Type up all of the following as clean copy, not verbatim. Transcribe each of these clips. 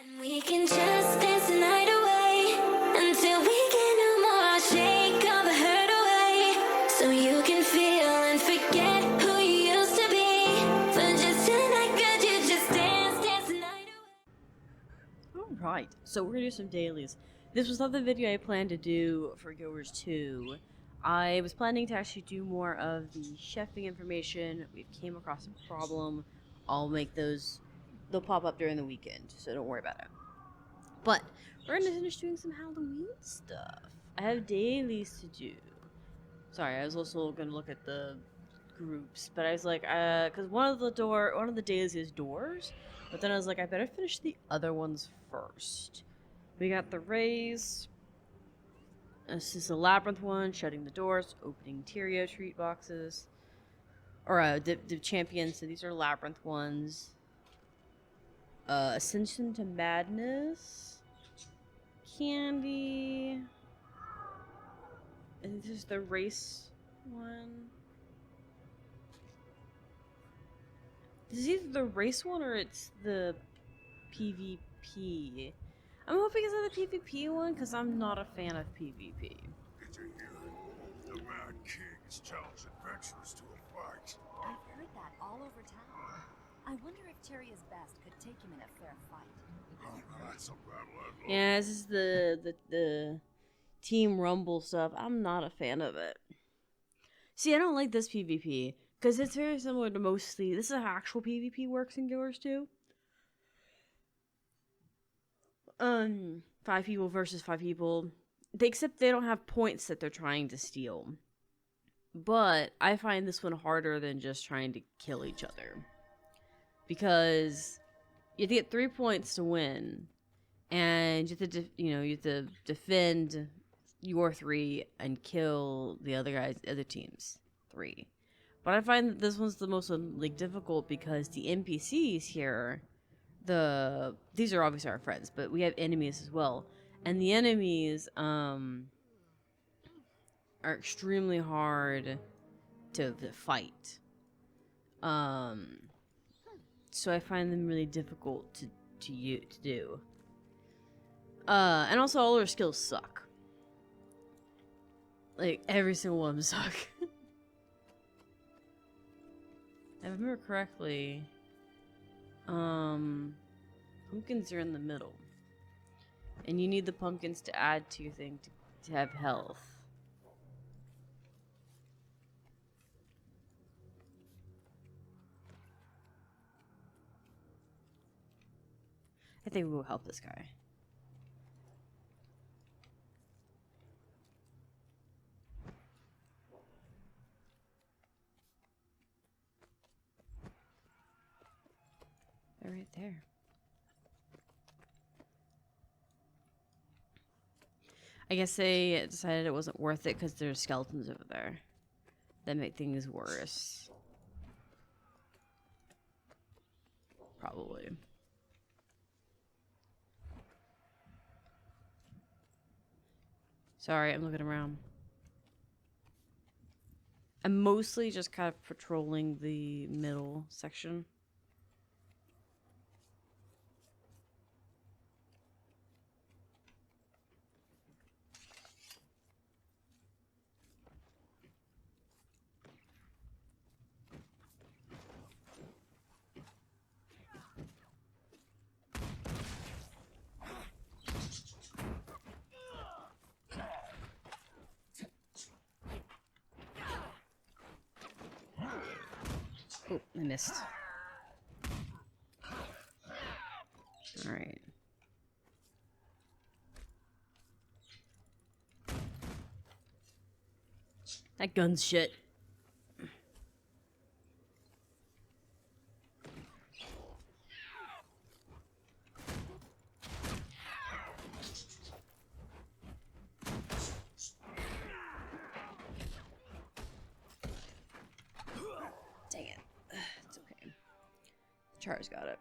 And we can just dance the night away until we get no more. Shake all the hurt away so you can feel and forget who you used to be. For just tonight, could you just dance the night away? Alright, so we're gonna do some dailies. This was not the video I planned to do for Goers 2. I was planning to actually do more of the chefing information. We came across a problem. I'll make those, they'll pop up during the weekend, so don't worry about it. But we're gonna finish doing some Halloween stuff. I have dailies to do. Sorry, I was also gonna look at the groups, but I was like, because one of the dailies is doors, but then I was like, I better finish the other ones first. We got the raise. This is the labyrinth one, shutting the doors, opening Tyrio treat boxes, or the champions. So these are labyrinth ones. Ascension to Madness, candy. And this is the race one. This is either the race one or it's the PvP. I'm hoping it's the PvP one because I'm not a fan of PvP. Did you hear it? The Mad King has challenged adventurers to a fight. I've heard that all over town. I wonder if Tyrio's best could take him in a fair fight. Oh, that's a battle I'd love. Yeah, this is the Team Rumble stuff. I'm not a fan of it. See, I don't like this PvP because it's very similar to mostly. This is how actual PvP works in Goers 2. 5 people versus 5 people. Except they don't have points that they're trying to steal. But I find this one harder than just trying to kill each other. Because you have to get 3 points to win. And you have to, you have to defend your 3 and kill the other team's 3. But I find that this one's the most difficult because the NPCs here, these are obviously our friends, but we have enemies as well, and the enemies are extremely hard to fight. So I find them really difficult to do. And also all their skills suck. Like every single one of them suck. If I remember correctly, pumpkins are in the middle. And you need the pumpkins to add to your thing to have health. I think we will help this guy. They're right there. I guess they decided it wasn't worth it because there's skeletons over there. That make things worse. Probably. Sorry, I'm looking around. I'm mostly just kind of patrolling the middle section. Oh, I missed. Alright. That gun's shit. Dang it. It's okay. Char's got it.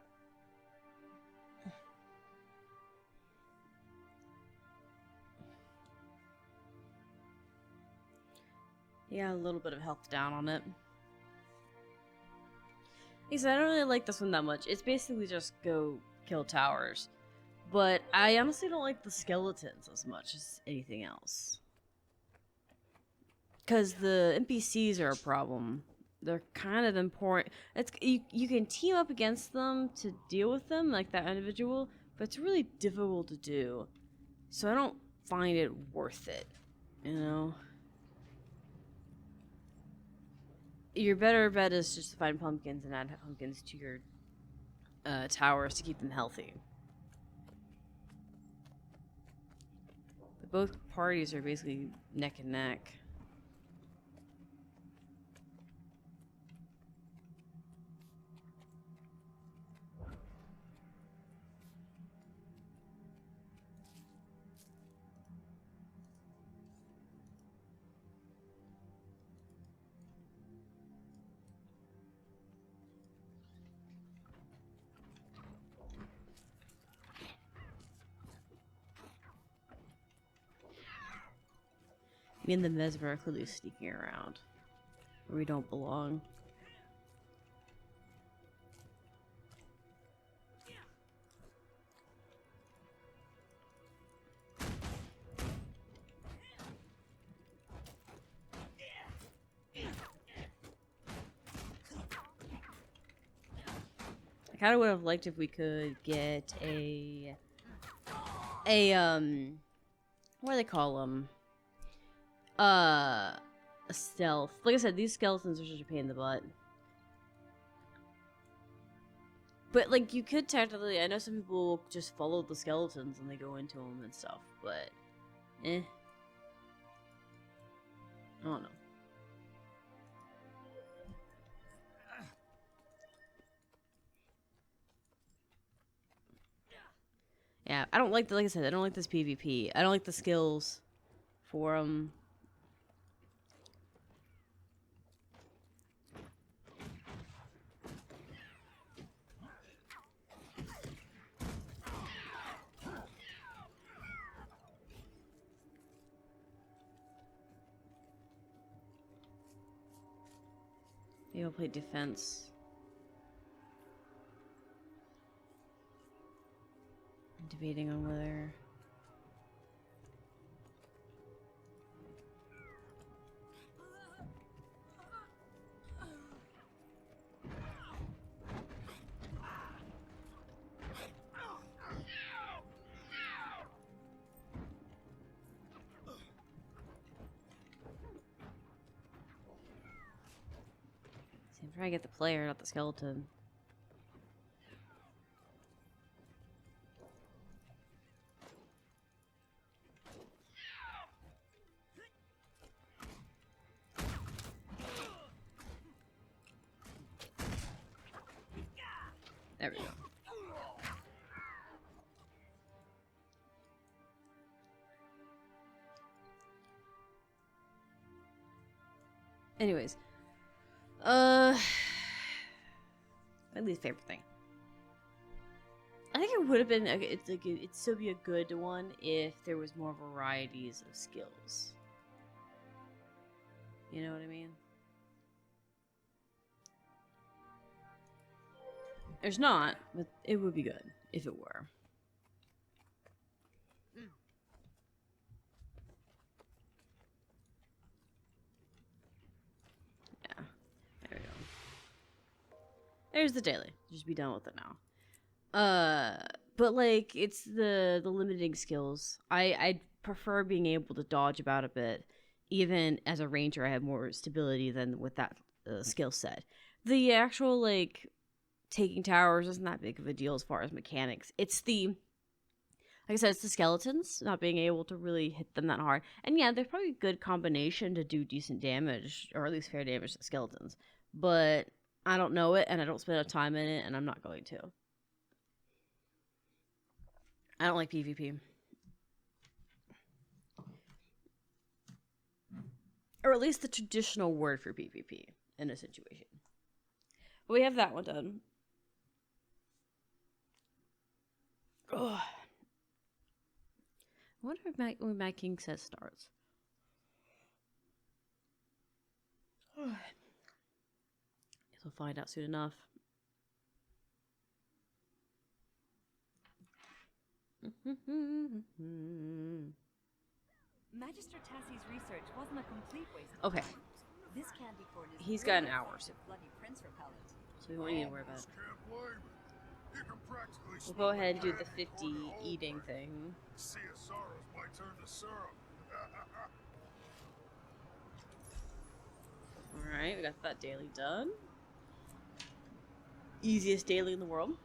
Yeah, a little bit of health down on it. Like I said, I don't really like this one that much. It's basically just go kill towers. But I honestly don't like the skeletons as much as anything else. Because the NPCs are a problem. They're kind of important. You can team up against them to deal with them, like that individual, but it's really difficult to do. So I don't find it worth it, you know? Your better bet is just to find pumpkins and add pumpkins to your towers to keep them healthy. But both parties are basically neck and neck. Me and the Mesmer are clearly sneaking around where we don't belong. I kind of would have liked if we could get a what do they call them? A stealth. Like I said, these skeletons are such a pain in the butt. But like, you could technically, I know some people just follow the skeletons and they go into them and stuff, but I don't know. Yeah, I don't like like I said, I don't like this PvP. I don't like the skills for them. Maybe I'll play defense. I'm debating on whether... See, I'm trying to get the player, not the skeleton. There we go. Anyways, my least favorite thing. I think it would have been it's like it'd still be a good one if there was more varieties of skills. You know what I mean? There's not, but it would be good if it were. Yeah, there we go. There's the daily. Just be done with it now. But like it's the limiting skills. I prefer being able to dodge about a bit. Even as a ranger, I have more stability than with that skill set. The actual like taking towers isn't that big of a deal as far as mechanics. It's the, like I said, it's the skeletons not being able to really hit them that hard. And yeah, there's probably a good combination to do decent damage, or at least fair damage to the skeletons. But I don't know it, and I don't spend enough time in it, and I'm not going to. I don't like PvP. Or at least the traditional word for PvP in a situation. But we have that one done. Ugh. I wonder if when my king says starts. Guess we'll find out soon enough. Magister Tassie's research wasn't a complete waste of Okay. time. This candy corn is He's got an really hour, effective bloody prince repellent. so we won't need to worry about it. Can't blame it. You can practically We'll smell go ahead and the do the candy 50 corn in the whole eating place. thing. Sea of Sorrows might turn to syrup. Alright, we got that daily done. Easiest daily in the world.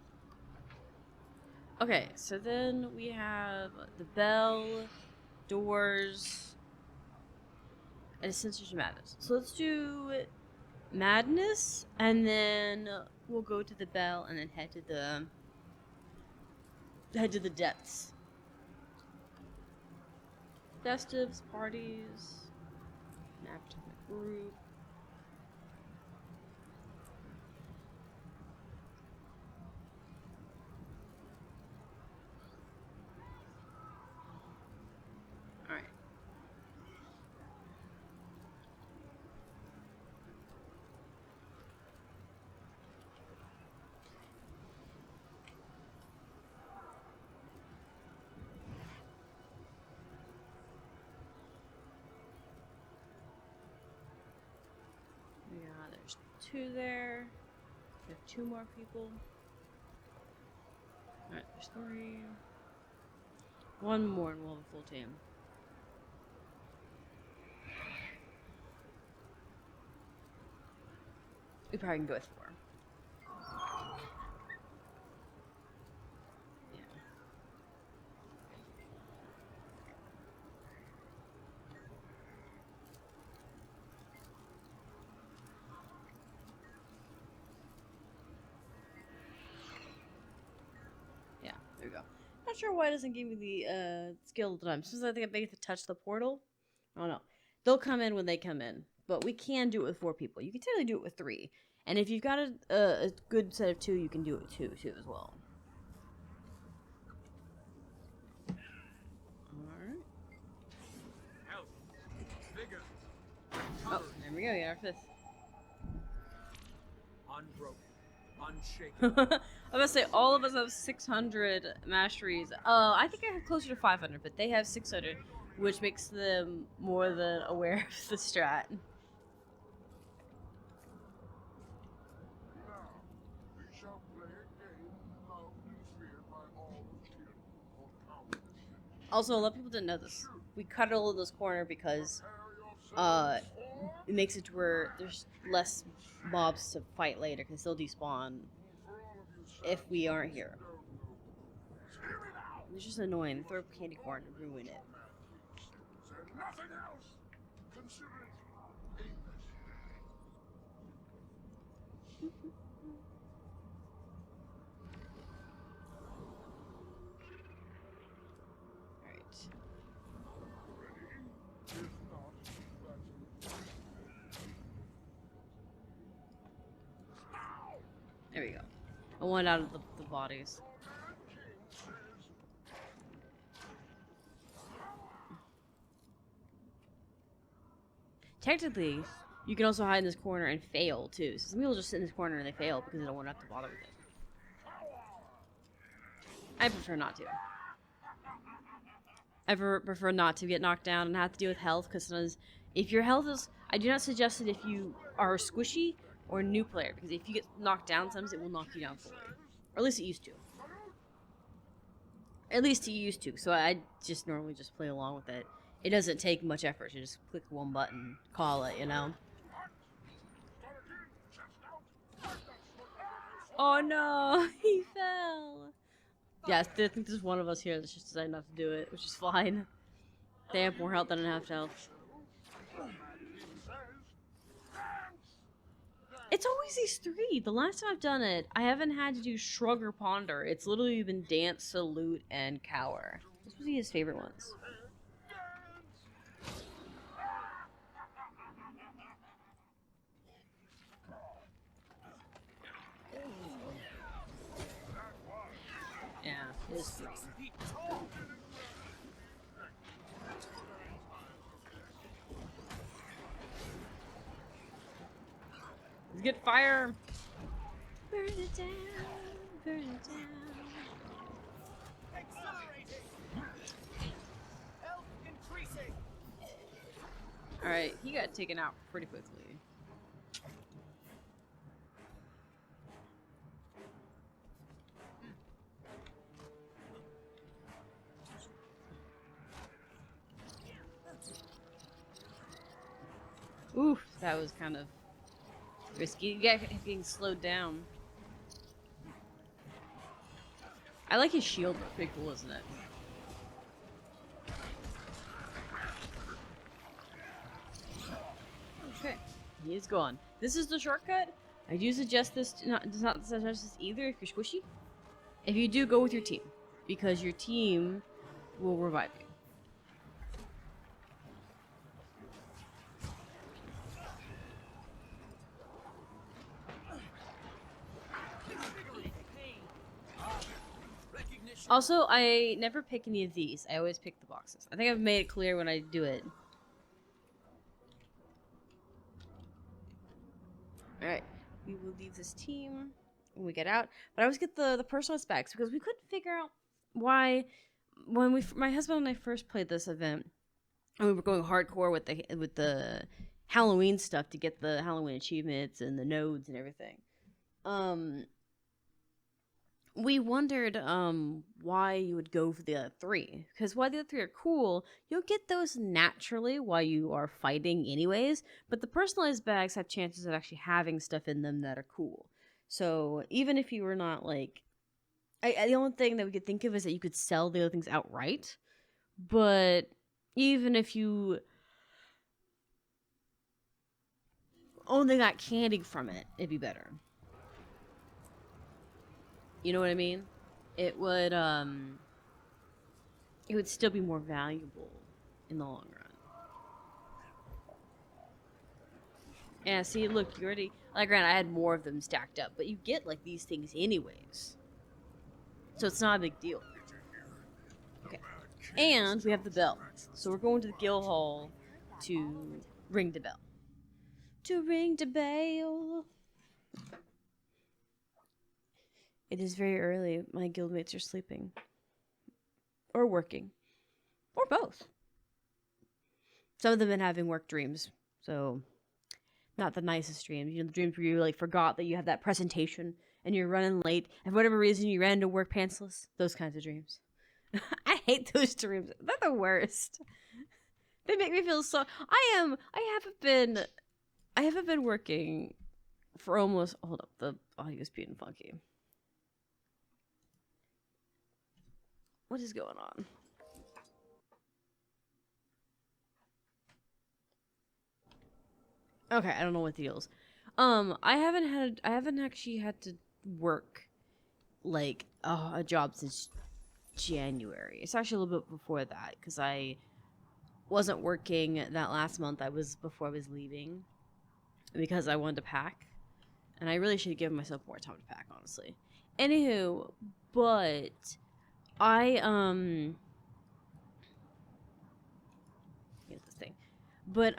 Okay, so then we have the bell, doors, and Essentials of Madness. So let's do Madness, and then we'll go to the bell, and then head to the depths. Festives, parties, nap to the group. Alright. Yeah, there's 2 there. We have 2 more people. Alright, there's 3. 1 more and we'll have a full team. We probably can go with 4. Yeah. Yeah, there we go. Not sure why it doesn't give me the skill at the time. Since I think I have to touch the portal. I don't know. They'll come in when they come in. But we can do it with 4 people. You can totally do it with 3. And if you've got a good set of 2, you can do it with 2 too as well. Alright. Oh, there we go, we got our 5th. Unbroken, unshaken. I was gonna say, all of us have 600 masteries. I think I have closer to 500, but they have 600, which makes them more than aware of the strat. Now, we shall play a game loved and feared by all who fear or countless. Also, a lot of people didn't know this. We cuddle in this corner because Prepare yourselves it makes it to where there's less mobs to fight later, because they'll despawn for all of you if we aren't here. don't know. Hear me now. It's just annoying. Throw candy corn and ruin it. Said nothing else. Consider it painless. Alright. Ready? If not, that's There we go. I want out of the bodies. Technically, you can also hide in this corner and fail too. So some people just sit in this corner and they fail because they don't want to have to bother with it. I prefer not to. I prefer not to get knocked down and have to deal with health, because sometimes if your health is... I do not suggest it if you are a squishy or a new player, because if you get knocked down, sometimes it will knock you down fully. Or at least it used to. At least it used to, so I just normally just play along with it. It doesn't take much effort to just click one button, call it, you know? Oh no, he fell! Yeah, I think there's one of us here that's just decided not to do it, which is fine. They have more health than I have health. It's always these 3. The last time I've done it, I haven't had to do Shrug or Ponder. It's literally been Dance, Salute, and Cower. Those would be his favorite ones. Yeah, it is. Let's get fire! Burn it down, burn it down. Alright, he got taken out pretty quickly. Oof, that was kind of risky. You got getting slowed down. I like his shield. It's pretty cool, isn't it? Okay, he is gone. This is the shortcut. I do suggest this. Does not suggest this either if you're squishy. If you do, go with your team, because your team will revive you. Also, I never pick any of these. I always pick the boxes. I think I've made it clear when I do it. Alright, we will leave this team when we get out. But I always get the personalized bags because we couldn't figure out why when my husband and I first played this event and we were going hardcore with the Halloween stuff to get the Halloween achievements and the nodes and everything. We wondered why you would go for the other three. Because while the other three are cool, you'll get those naturally while you are fighting anyways. But the personalized bags have chances of actually having stuff in them that are cool. So even if you were not like... the only thing that we could think of is that you could sell the other things outright. But even if you only got candy from it, it'd be better. You know what I mean? It would still be more valuable in the long run. Yeah, see, look, you already... Like, granted, I had more of them stacked up, but you get, like, these things anyways. So it's not a big deal. Okay. And we have the bell. So we're going to the guild hall to ring the bell. To ring the bell. It is very early. My guildmates are sleeping. Or working. Or both. Some of them have been having work dreams. So, not the nicest dreams. You know, the dreams where you, like, forgot that you have that presentation and you're running late. And for whatever reason, you ran to work pantsless. Those kinds of dreams. I hate those dreams. They're the worst. They make me feel so... I haven't been working for almost... Hold up. The audio's being funky. What is going on? Okay, I don't know what the deal is. I haven't actually had to work like a job since January. It's actually a little bit before that because I wasn't working that last month. Before I was leaving because I wanted to pack, and I really should have given myself more time to pack, honestly. Anywho, but get this thing. But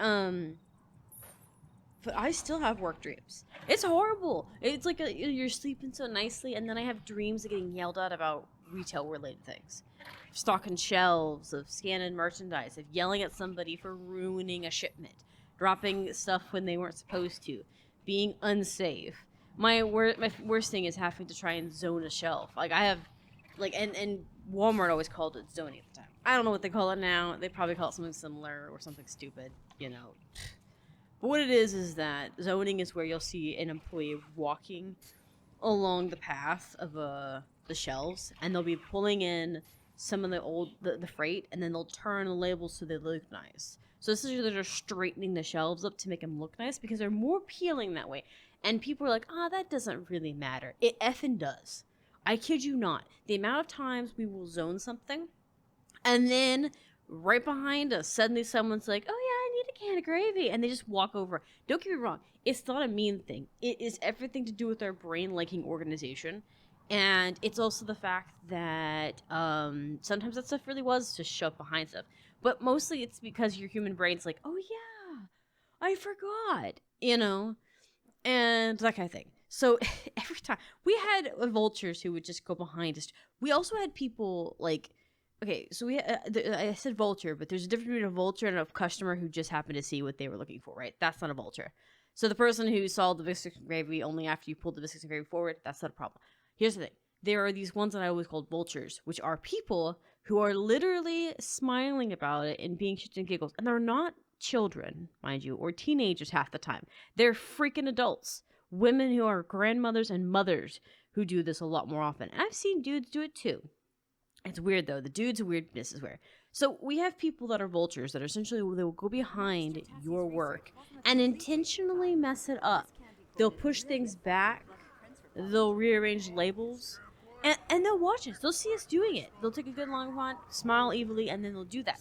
I still have work dreams. It's horrible. It's like you're sleeping so nicely, and then I have dreams of getting yelled at about retail-related things. Stocking shelves, of scanning merchandise, of yelling at somebody for ruining a shipment, dropping stuff when they weren't supposed to, being unsafe. My worst thing is having to try and zone a shelf. Like, I have... Like, and Walmart always called it zoning at the time. I don't know what they call it now. They probably call it something similar or something stupid, you know. But what it is that zoning is where you'll see an employee walking along the path of the shelves, and they'll be pulling in some of the freight, and then they'll turn the labels so they look nice. So essentially they're just straightening the shelves up to make them look nice because they're more appealing that way. And people are like, that doesn't really matter. It effing does. I kid you not. The amount of times we will zone something, and then right behind us, suddenly someone's like, oh yeah, I need a can of gravy, and they just walk over. Don't get me wrong. It's not a mean thing. It is everything to do with our brain liking organization. And it's also the fact that sometimes that stuff really was just shoved behind stuff. But mostly it's because your human brain's like, oh yeah, I forgot, you know? And that kind of thing. So every time we had vultures who would just go behind us. We also had people like okay, so I said vulture, but there's a difference between a vulture and a customer who just happened to see what they were looking for, right? That's not a vulture. So the person who saw the biscuits and gravy only after you pulled the biscuits and gravy forward, that's not a problem. Here's the thing. There are these ones that I always called vultures, which are people who are literally smiling about it and being shits and giggles. And they're not children, mind you, or teenagers half the time. They're freaking adults. Women who are grandmothers and mothers who do this a lot more often. And I've seen dudes do it too. It's weird though. The dude's weirdness is weird. So we have people that are vultures that are essentially they will go behind your work and intentionally mess it up. They'll push things back. They'll rearrange labels. And they'll watch us. They'll see us doing it. They'll take a good long hunt, smile evilly, and then they'll do that.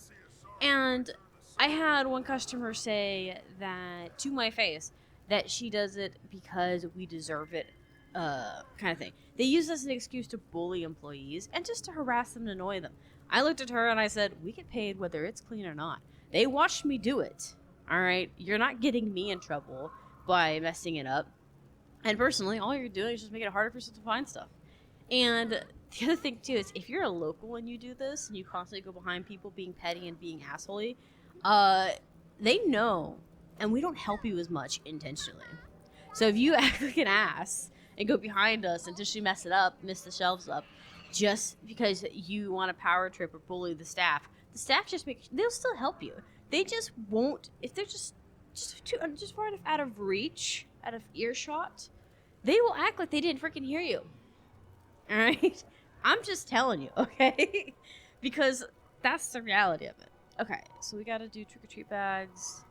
And I had one customer say that to my face that she does it because we deserve it, kind of thing. They use this as an excuse to bully employees and just to harass them and annoy them. I looked at her and I said, we get paid whether it's clean or not. They watched me do it. All right? You're not getting me in trouble by messing it up. And personally, all you're doing is just making it harder for us to find stuff. And the other thing, too, is if you're a local and you do this and you constantly go behind people being petty and being assholey, they know, and we don't help you as much intentionally. So if you act like an ass and go behind us and intentionally mess it up, mess the shelves up, just because you want a power trip or bully the staff just they'll still help you. They just won't, if they're just far enough out of reach, out of earshot, they will act like they didn't freaking hear you. All right? I'm just telling you, okay? Because that's the reality of it. Okay, so we gotta do trick-or-treat bags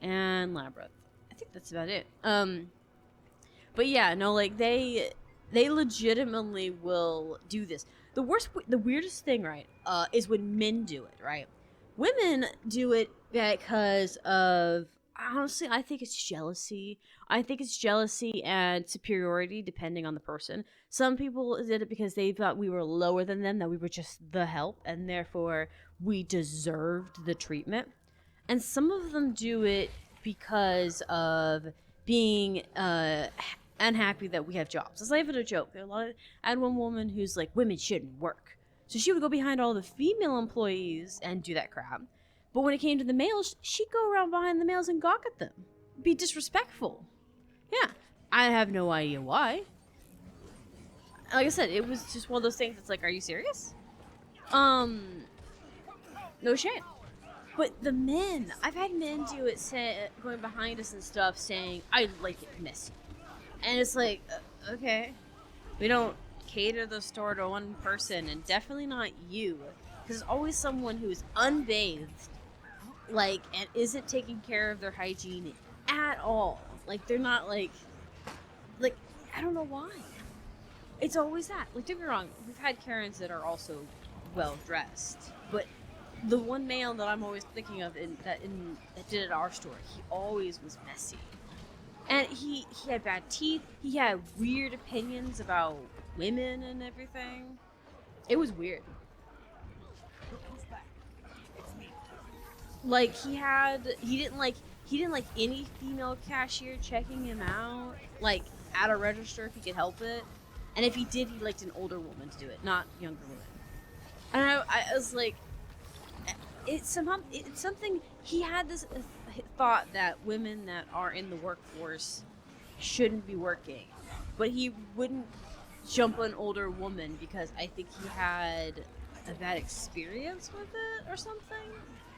and labyrinth. I think that's about it. But yeah, no, like they legitimately will do this. The weirdest thing, right, is when men do it, right? Women do it because of, honestly, I think it's jealousy. I think it's jealousy and superiority, depending on the person. Some people did it because they thought we were lower than them, that we were just the help, and therefore we deserved the treatment. And some of them do it because of being unhappy that we have jobs. It's not even a joke. I had one woman who's like, women shouldn't work. So she would go behind all the female employees and do that crap. But when it came to the males, she'd go around behind the males and gawk at them. Be disrespectful. Yeah. I have no idea why. Like I said, it was just one of those things that's like, are you serious? No shame. But the men, I've had men do it, going behind us and stuff, saying, I like it messy. And it's like, okay. We don't cater the store to one person, and definitely not you. Because there's always someone who's unbathed, like, and isn't taking care of their hygiene at all. Like, they're not, like, I don't know why. It's always that. Like, don't get me wrong, we've had Karens that are also well-dressed. But the one male that I'm always thinking of that did at our store, he always was messy. And he had bad teeth. He had weird opinions about women and everything. It was weird. Like he didn't like any female cashier checking him out, like at a register if he could help it. And if he did, he liked an older woman to do it, not younger women. And I was like, it's something. He had this thought that women that are in the workforce shouldn't be working, but he wouldn't jump an older woman because I think he had a bad experience with it or something.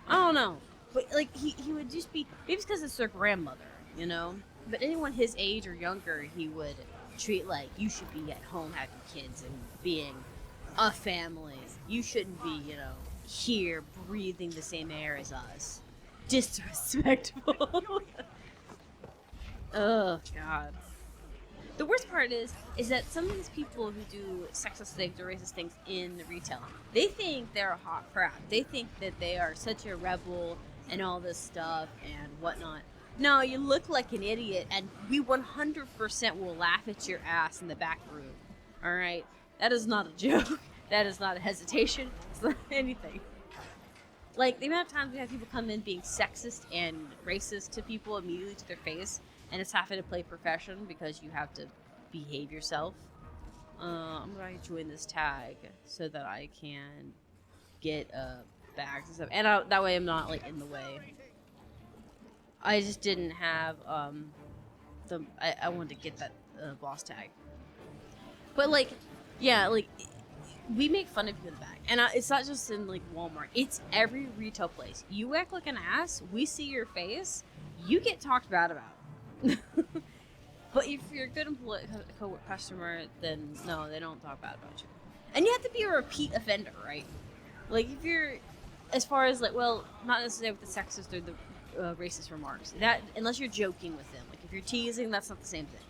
I don't know, but like he would just be, maybe it's because it's their grandmother, you know. But anyone his age or younger, he would treat like, you should be at home having kids and being a family. You shouldn't be, you know, here breathing the same air as us. Disrespectful. Oh God. The worst part is that some of these people who do sexist things or racist things in the retail, they think they're a hot crap. They think that they are such a rebel and all this stuff and whatnot. No, you look like an idiot, and we 100% will laugh at your ass in the back room. All right? That is not a joke. That is not a hesitation. It's not anything. Like, the amount of times we have people come in being sexist and racist to people immediately to their face, and it's having to play profession because you have to behave yourself. I'm going to join this tag so that I can get bags and stuff, and that way I'm not like in the way. I just didn't have I wanted to get that boss tag, but like, yeah, like we make fun of you in the back, and it's not just in like Walmart. It's every retail place. You act like an ass, we see your face, you get talked bad about. But if you're a good customer, then no, they don't talk bad about you. And you have to be a repeat offender, right? Like if you're, as far as like, well, not necessarily with the sexist or the racist remarks. That unless you're joking with them, like if you're teasing, that's not the same thing.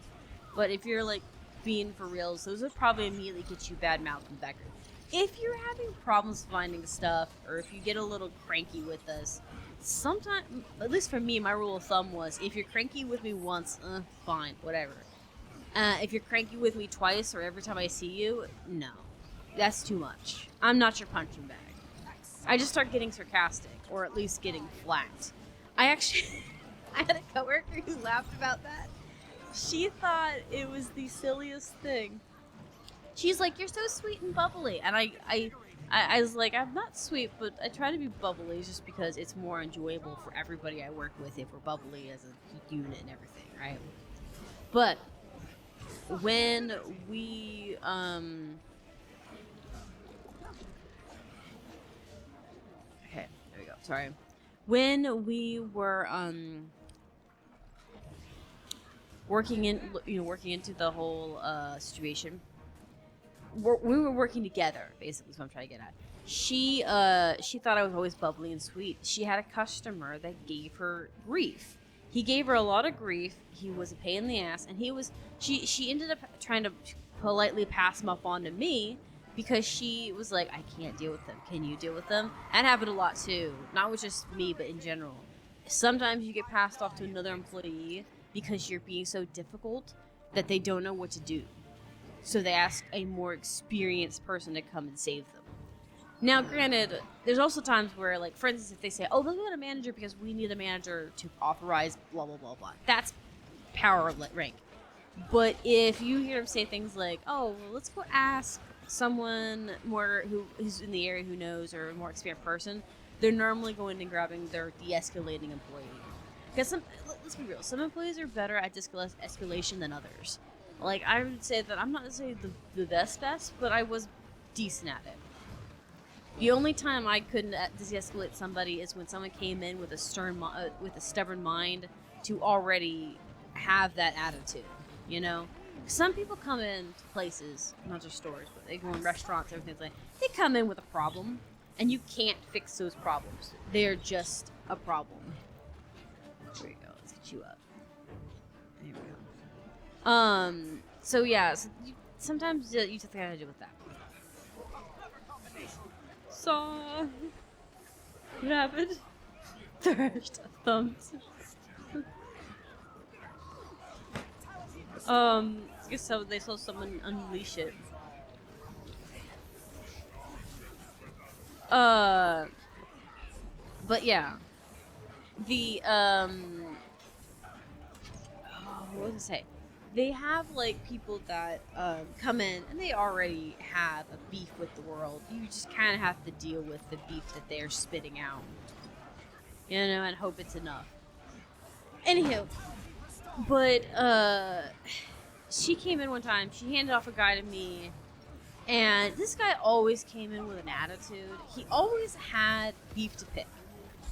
But if you're like being for reals, those would probably immediately get you bad mouth in the background. If you're having problems finding stuff, or if you get a little cranky with us, sometimes, at least for me, my rule of thumb was if you're cranky with me once, fine, whatever. If you're cranky with me twice or every time I see you, no, that's too much. I'm not your punching bag. I just start getting sarcastic, or at least getting flat. I actually, I had a coworker who laughed about that. She thought it was the silliest thing. She's like, "You're so sweet and bubbly," and I was like, "I'm not sweet, but I try to be bubbly just because it's more enjoyable for everybody I work with if we're bubbly as a unit and everything, right?" But when we okay, there we go. Sorry. When we were working into the whole situation, we were working together, basically is what I'm trying to get at. She thought I was always bubbly and sweet. She had a customer that gave her grief. He gave her a lot of grief. He was a pain in the ass, and she ended up trying to politely pass him up on to me because she was like, "I can't deal with them. Can you deal with them?" That happened a lot too. Not with just me, but in general. Sometimes you get passed off to another employee because you're being so difficult that they don't know what to do. So they ask a more experienced person to come and save them. Now, granted, there's also times where, like, for instance, if they say, "Oh, let's get a manager because we need a manager to authorize blah, blah, blah, blah." That's power rank. But if you hear them say things like, "Oh, well, let's go ask someone more who's in the area who knows, or a more experienced person," they're normally going and grabbing their de-escalating employee. Because let's be real, some employees are better at escalation than others. Like, I would say that I'm not necessarily the best, but I was decent at it. The only time I couldn't de-escalate somebody is when someone came in with a stubborn mind to already have that attitude, you know? Some people come in to places, not just stores, but they go in restaurants, everything like that. They come in with a problem, and you can't fix those problems. They're just a problem. There we go. Let's get you up. There we go. So yeah, sometimes you just gotta deal with that. Saw. What happened? Thrashed thumbs. I guess so. They saw someone unleash it. But yeah, the what was I say? They have like people that come in and they already have a beef with the world. You just kind of have to deal with the beef that they're spitting out, you know, and hope it's enough. Anywho, but she came in one time. She handed off a guy to me, and this guy always came in with an attitude. He always had beef to pick.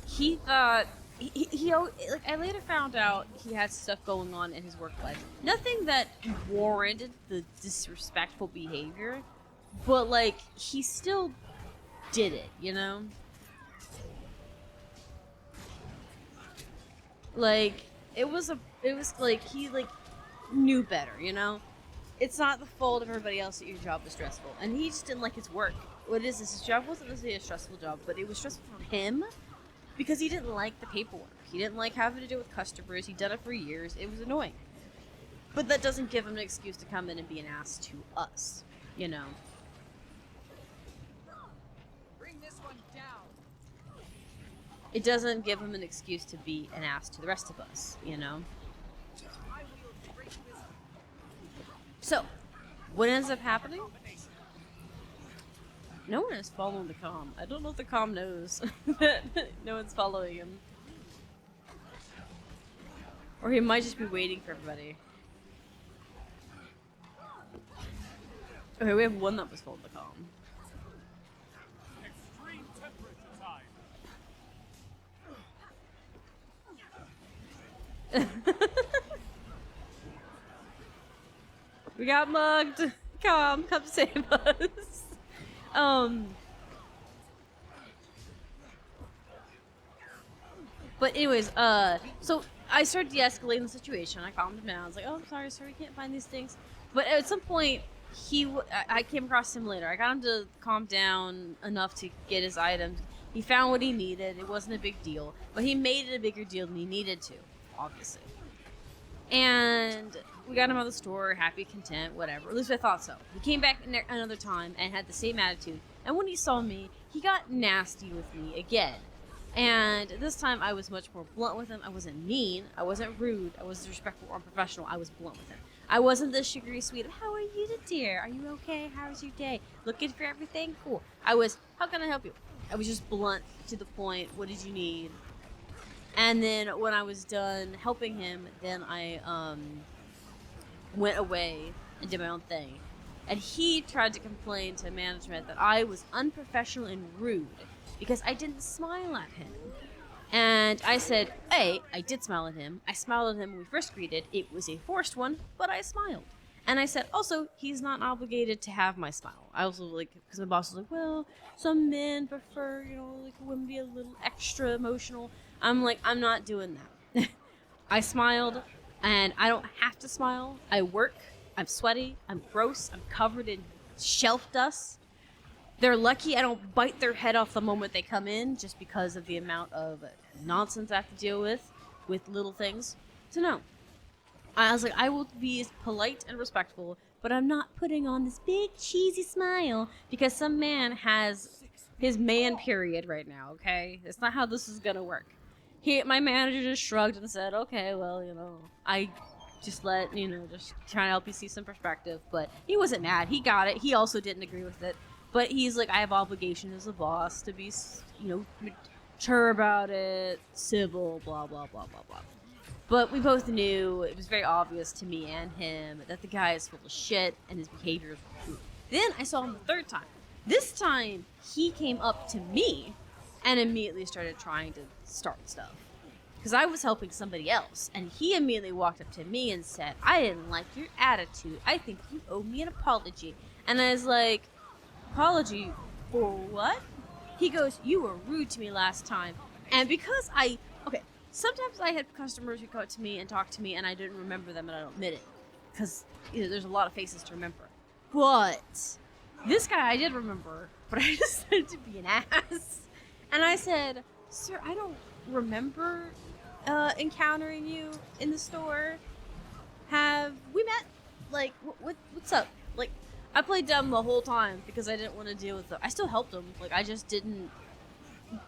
He thought. Like, I later found out he had stuff going on in his work life. Nothing that warranted the disrespectful behavior, but like he still did it, you know? Like it was like he like knew better, you know? It's not the fault of everybody else that your job was stressful, and he just didn't like his work. What is this? His job wasn't necessarily a stressful job, but it was stressful for him. Because he didn't like the paperwork. He didn't like having to deal with customers. He'd done it for years. It was annoying. But that doesn't give him an excuse to come in and be an ass to us, you know? Bring this one down. It doesn't give him an excuse to be an ass to the rest of us, you know? So, what ends up happening? No one is following the comm. I don't know if the comm knows that no one's following him. Or he might just be waiting for everybody. Okay, we have one that was following the comm. Extreme temperature time. We got mugged. Come save us. But anyways, so I started de-escalating the situation. I calmed him down. I was like, "Oh, I'm sorry, sir. We can't find these things." But at some point, I came across him later. I got him to calm down enough to get his items. He found what he needed. It wasn't a big deal, but he made it a bigger deal than he needed to, obviously. And we got him out of the store, happy, content, whatever. At least I thought so. He came back another time and had the same attitude. And when he saw me, he got nasty with me again. And this time I was much more blunt with him. I wasn't mean. I wasn't rude. I wasn't disrespectful or unprofessional. I was blunt with him. I wasn't the sugary sweet, "How are you, dear? Are you okay? How's your day? Looking for everything? Cool." I was, "How can I help you?" I was just blunt, to the point. "What did you need?" And then when I was done helping him, then I went away and did my own thing. And he tried to complain to management that I was unprofessional and rude because I didn't smile at him. And I said, I did smile at him. I smiled at him when we first greeted. It was a forced one, but I smiled. And I said, also, he's not obligated to have my smile. I also, because my boss was like, "Well, some men prefer, women be a little extra emotional." I'm like, I'm not doing that. I smiled, and I don't have to smile. I work. I'm sweaty. I'm gross. I'm covered in shelf dust. They're lucky I don't bite their head off the moment they come in, just because of the amount of nonsense I have to deal with little things. So no. I was like, I will be polite and respectful, but I'm not putting on this big cheesy smile because some man has his man period right now, okay? That's not how this is gonna work. My manager just shrugged and said, "Okay, well, I just just trying to help you see some perspective." But he wasn't mad. He got it. He also didn't agree with it. But he's like, "I have obligation as a boss to be, mature about it, civil, blah, blah, blah, blah, blah." But we both knew, it was very obvious to me and him, that the guy is full of shit and his behavior is rude. Then I saw him the third time. This time, he came up to me and immediately started trying to start stuff. Because I was helping somebody else, and he immediately walked up to me and said, "I didn't like your attitude. I think you owe me an apology." And I was like, "Apology for what?" He goes, "You were rude to me last time." And because sometimes I had customers who come up to me and talk to me and I didn't remember them, and I don't admit it. Because there's a lot of faces to remember. But this guy I did remember, but I decided to be an ass. And I said, "Sir, I don't remember encountering you in the store. Have we met? Like, what's up?" Like, I played dumb the whole time because I didn't want to deal with it. I still helped him. Like, I just didn't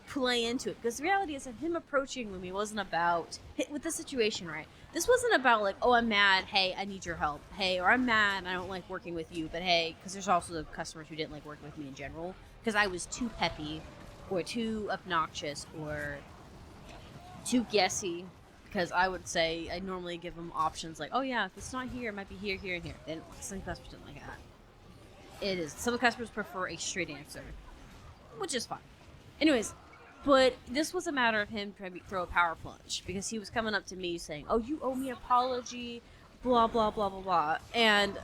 play into it. Because the reality is that him approaching me wasn't about, with the situation, right? This wasn't about, like, "Oh, I'm mad. Hey, I need your help. Hey," or "I'm mad and I don't like working with you." But hey, because there's also the customers who didn't like working with me in general. Because I was too peppy or too obnoxious or too guessy. Because I would say, I normally give them options like, "Oh yeah, if it's not here, it might be here, here, and here." Then some customers didn't like that. It is. Some customers prefer a straight answer, which is fine. Anyways, but this was a matter of him trying to throw a power plunge because he was coming up to me saying, "Oh, you owe me an apology, blah, blah, blah, blah, blah." And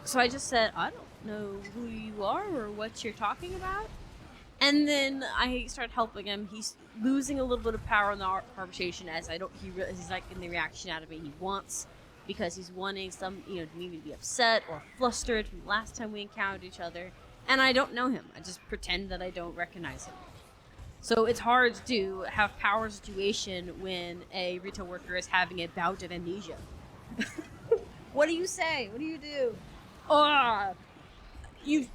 so I just said, "I don't know who you are or what you're talking about." And then I started helping him. He's losing a little bit of power in the conversation as he's like in the reaction out of me he wants, because he's wanting me to be upset or flustered from the last time we encountered each other. And I don't know him. I just pretend that I don't recognize him. So it's hard to have power situation when a retail worker is having a bout of amnesia. What do you say? What do you do? "Oh, you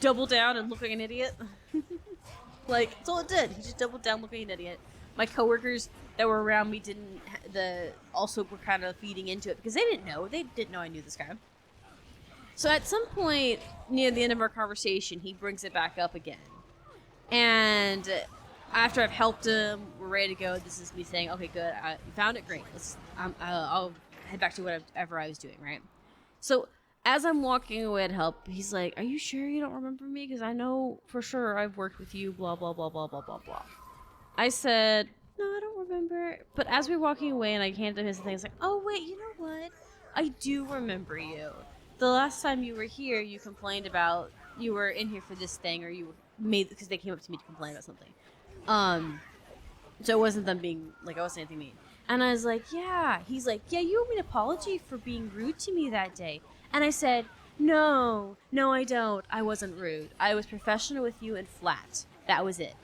double down and look like an idiot." Like, that's all it did. He just doubled down looking like an idiot. My coworkers that were around me also were kind of feeding into it because they didn't know. They didn't know I knew this guy. So at some point near the end of our conversation, he brings it back up again. And after I've helped him, we're ready to go. This is me saying, okay, good. You found it? Great. I'll head back to whatever I was doing, right? So as I'm walking away to help, he's like, are you sure you don't remember me? Because I know for sure I've worked with you, blah, blah, blah, blah, blah, blah, blah. I said, no, I don't remember. But as we're walking away and I handed him his thing, it's like, oh, wait, you know what? I do remember you. The last time you were here, you complained about, you were in here for this thing, or you made, because they came up to me to complain about something. So it wasn't them being, like, I wasn't anything mean. And I was like, yeah. He's like, yeah, you owe me an apology for being rude to me that day. And I said, no, I don't. I wasn't rude. I was professional with you and flat. That was it.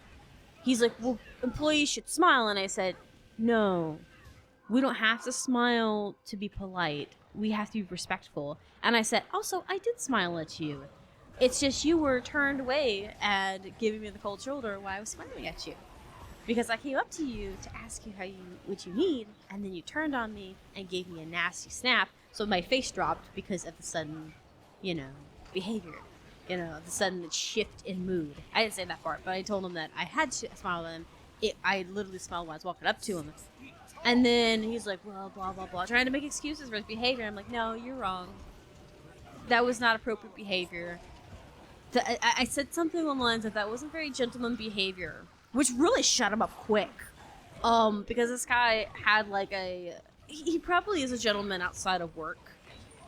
He's like, well, employees should smile. And I said, no, we don't have to smile to be polite. We have to be respectful. And I said, also, I did smile at you. It's just you were turned away and giving me the cold shoulder while I was smiling at you. Because I came up to you to ask you what you need, and then you turned on me and gave me a nasty snap, so my face dropped because of the sudden, behavior. The sudden shift in mood. I didn't say that part, but I told him that I had to smile at him. I literally smiled when I was walking up to him. And then he's like, well, blah, blah, blah, trying to make excuses for his behavior. I'm like, no, you're wrong. That was not appropriate behavior. I said something along the lines of that wasn't very gentleman behavior, which really shut him up quick. Because this guy had he probably is a gentleman outside of work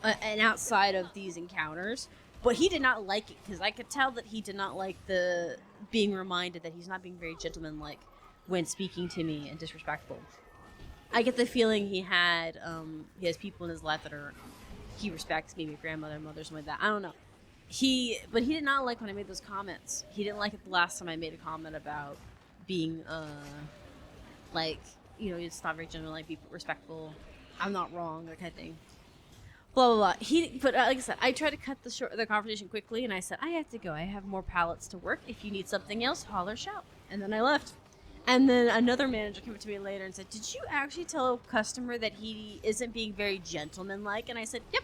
and outside of these encounters, but he did not like it because I could tell that he did not like the being reminded that he's not being very gentlemanlike when speaking to me and disrespectful. I get the feeling he has people in his life that he respects, maybe grandmother, mother, something like that. I don't know. But he did not like when I made those comments. He didn't like it the last time I made a comment about being, it's not very general, be respectful. I'm not wrong, that kind of thing. Blah, blah, blah. But like I said, I tried to cut the conversation quickly, and I said, I have to go. I have more pallets to work. If you need something else, holler, shout. And then I left. And then another manager came up to me later and said, did you actually tell a customer that he isn't being very gentlemanlike? And I said, yep.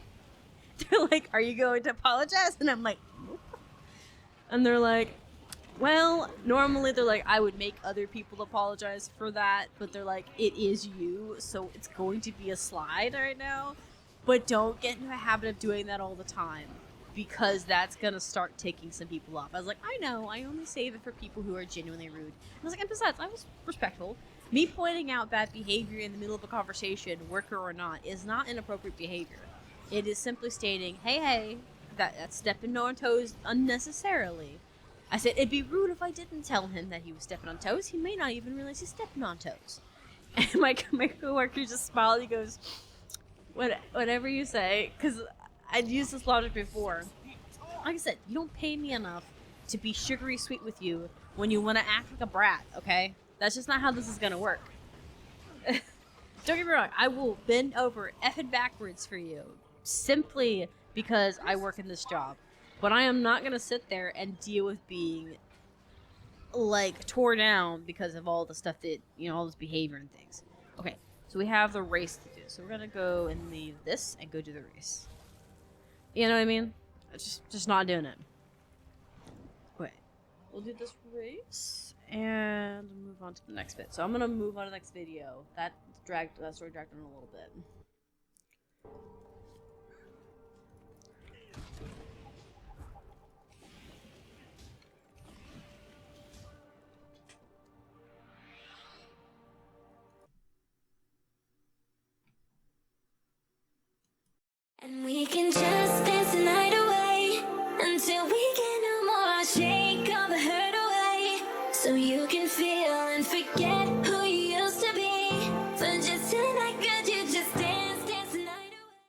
They're like, are you going to apologize? And I'm like, nope. And they're like, well, normally they're like, I would make other people apologize for that, but they're like, it is you, so it's going to be a slide right now. But don't get into a habit of doing that all the time, because that's going to start taking some people off. I was like, I know, I only save it for people who are genuinely rude. And I was like, and besides, I was respectful. Me pointing out bad behavior in the middle of a conversation, worker or not, is not inappropriate behavior. It is simply stating, hey, that's stepping on toes unnecessarily. I said, it'd be rude if I didn't tell him that he was stepping on toes. He may not even realize he's stepping on toes. And my coworker just smiled. He goes, whatever you say, because I'd used this logic before. Like I said, you don't pay me enough to be sugary sweet with you when you want to act like a brat, okay? That's just not how this is going to work. Don't get me wrong, I will bend over effing backwards for you, simply because I work in this job. But I am not going to sit there and deal with being, tore down because of all the stuff that, all this behavior and things. Okay, so we have the race to do. So we're going to go and leave this and go do the race. You know what I mean? Just not doing it. Okay, we'll do this race and move on to the next bit. So I'm going to move on to the next video. That story dragged on a little bit. And we can just dance the night away until we get no more. I'll shake all the hurt away so you can feel and forget.